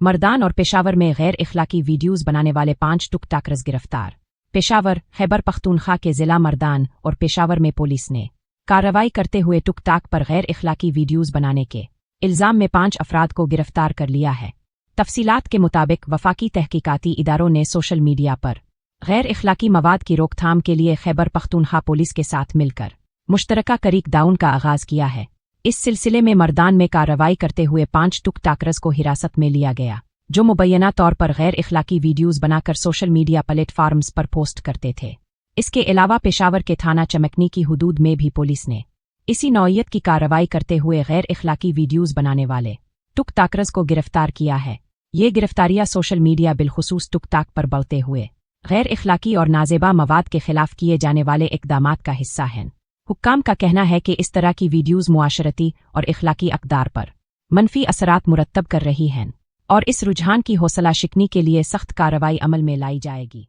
मर्दान और पेशावर में गैर इखलाकी वीडियोज़ बनाने वाले 5 टिकटॉकर्स गिरफ्तार। पेशावर, खैबर पख्तूनख्वा के ज़िला मर्दान और पेशावर में पुलिस ने कार्रवाई करते हुए टिकटॉक पर गैर इखलाकी वीडियोज़ बनाने के इल्ज़ाम में 5 अफराद को गिरफ्तार कर लिया है। तफसीलात के मुताबिक वफाकी तहकीकाती इदारों ने सोशल मीडिया पर गैर इखलाकी मवाद की रोकथाम के लिए खैबर पख्तूनख्वा पुलिस के साथ मिलकर मुश्तरका क्रैकडाउन का आगाज़ किया है। इस सिलसिले में मर्दान में कार्रवाई करते हुए 5 टिकटॉकर्स को हिरासत में लिया गया, जो मुबैना तौर पर गैर इखलाकी वीडियोज़ बनाकर सोशल मीडिया प्लेटफार्म्स पर पोस्ट करते थे। इसके अलावा पेशावर के थाना चमकनी की हुदूद में भी पुलिस ने इसी नौइयत की कार्रवाई करते हुए गैर इखलाकी वीडियोज़ बनाने वाले टिकटॉकर्स को गिरफ्तार किया है। ये गिरफ्तारियां सोशल मीडिया बिलखुसूस टिकटॉक पर बढ़ते हुए गैर इखलाकी और नाजेबा मवाद के खिलाफ किए जाने वाले इक़दामात का हिस्सा हैं। हुक्काम का कहना है कि इस तरह की वीडियोज़ मुआशरती और इखलाकी अक़दार पर मनफी असरात मुरत्तब कर रही हैं और इस रुझान की हौसला शिकनी के लिए सख्त कार्रवाई अमल में लाई जाएगी।